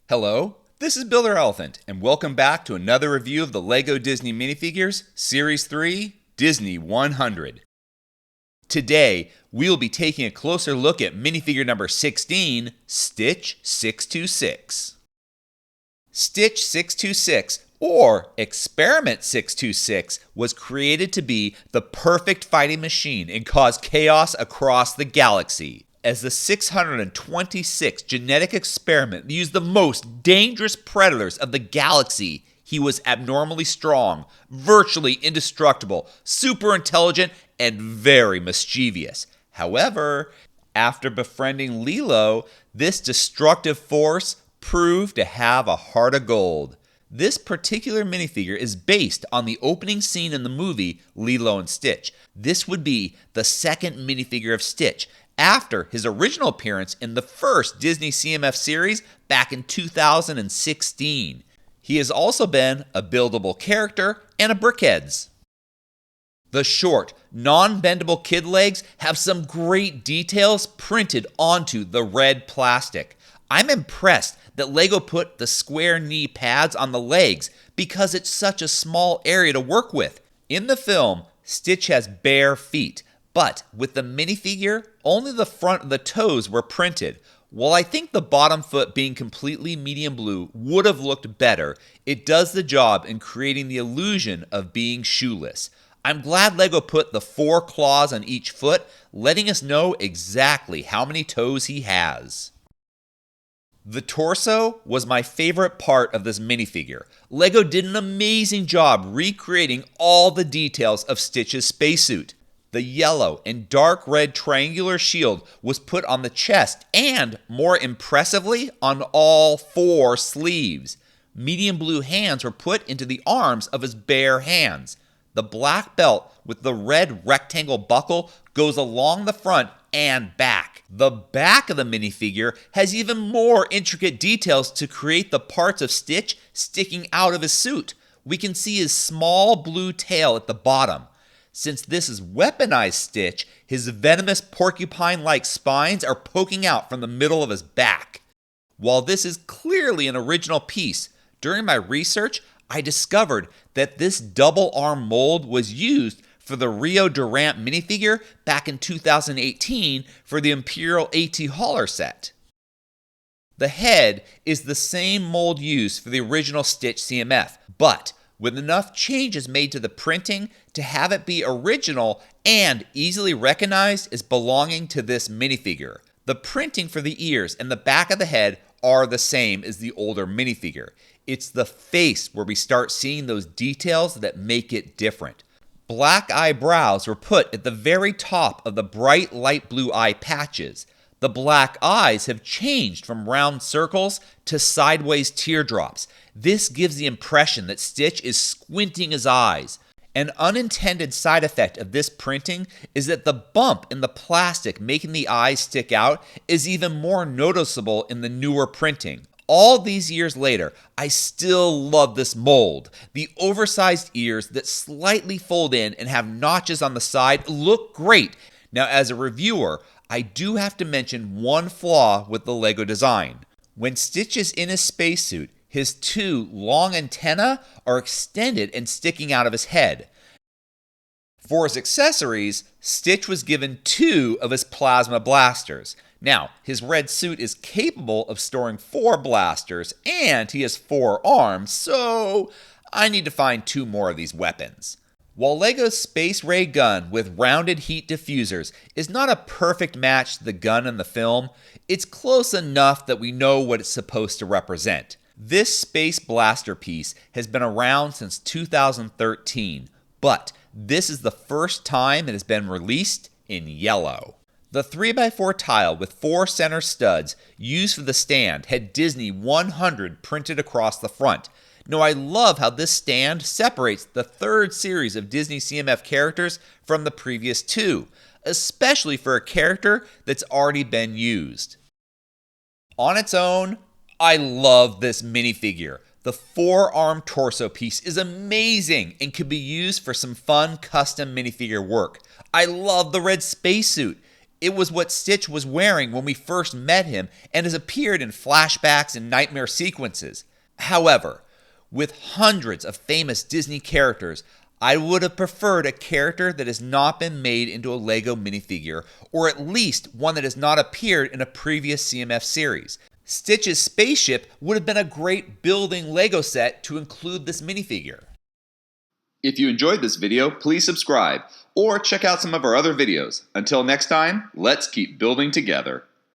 Hello, this is Builder Elephant, and welcome back to another review of the LEGO Disney Minifigures Series 3 Disney 100. Today, we'll be taking a closer look at minifigure number 16, Stitch 626. Stitch 626, or Experiment 626, was created to be the perfect fighting machine and cause chaos across the galaxy. As the 626 genetic experiment used the most dangerous predators of the galaxy, he was abnormally strong, virtually indestructible, super intelligent, and very mischievous. However, after befriending Lilo, this destructive force proved to have a heart of gold. This particular minifigure is based on the opening scene in the movie Lilo and Stitch. This would be the second minifigure of Stitch, after his original appearance in the first Disney CMF series back in 2016. He has also been a buildable character and a Brickheads. The short, non-bendable kid legs have some great details printed onto the red plastic. I'm impressed that LEGO put the square knee pads on the legs because it's such a small area to work with. In the film, Stitch has bare feet, but with the minifigure, only the front of the toes were printed. While I think the bottom foot being completely medium blue would have looked better, it does the job in creating the illusion of being shoeless. I'm glad LEGO put the 4 claws on each foot, letting us know exactly how many toes he has. The torso was my favorite part of this minifigure. LEGO did an amazing job recreating all the details of Stitch's spacesuit. The yellow and dark red triangular shield was put on the chest and, more impressively, on all 4 sleeves. Medium blue hands were put into the arms of his bare hands. The black belt with the red rectangle buckle goes along the front and back. The back of the minifigure has even more intricate details to create the parts of Stitch sticking out of his suit. We can see his small blue tail at the bottom. Since this is weaponized Stitch, his venomous porcupine-like spines are poking out from the middle of his back. While this is clearly an original piece, during my research, I discovered that this double arm mold was used for the Rio Durant minifigure back in 2018 for the Imperial AT Hauler set. The head is the same mold used for the original Stitch CMF, but with enough changes made to the printing to have it be original and easily recognized as belonging to this minifigure. The printing for the ears and the back of the head are the same as the older minifigure. It's the face where we start seeing those details that make it different. Black eyebrows were put at the very top of the bright light blue eye patches. The black eyes have changed from round circles to sideways teardrops. This gives the impression that Stitch is squinting his eyes. An unintended side effect of this printing is that the bump in the plastic making the eyes stick out is even more noticeable in the newer printing. All these years later, I still love this mold. The oversized ears that slightly fold in and have notches on the side look great. Now, as a reviewer, I do have to mention one flaw with the LEGO design. When Stitch is in his spacesuit, his 2 long antennae are extended and sticking out of his head. For his accessories, Stitch was given 2 of his plasma blasters. Now, his red suit is capable of storing 4 blasters, and he has 4 arms, so I need to find 2 more of these weapons. While LEGO's Space Ray gun with rounded heat diffusers is not a perfect match to the gun in the film, it's close enough that we know what it's supposed to represent. This space blaster piece has been around since 2013, but this is the first time it has been released in yellow. The 3x4 tile with 4 center studs used for the stand had Disney 100 printed across the front. Now, I love how this stand separates the 3rd series of Disney CMF characters from the previous 2, especially for a character that's already been used. On its own, I love this minifigure. The 4-arm torso piece is amazing and could be used for some fun custom minifigure work. I love the red spacesuit. It was what Stitch was wearing when we first met him and has appeared in flashbacks and nightmare sequences. However, with hundreds of famous Disney characters, I would have preferred a character that has not been made into a LEGO minifigure, or at least one that has not appeared in a previous CMF series. Stitch's spaceship would have been a great building LEGO set to include this minifigure. If you enjoyed this video, please subscribe or check out some of our other videos. Until next time, let's keep building together.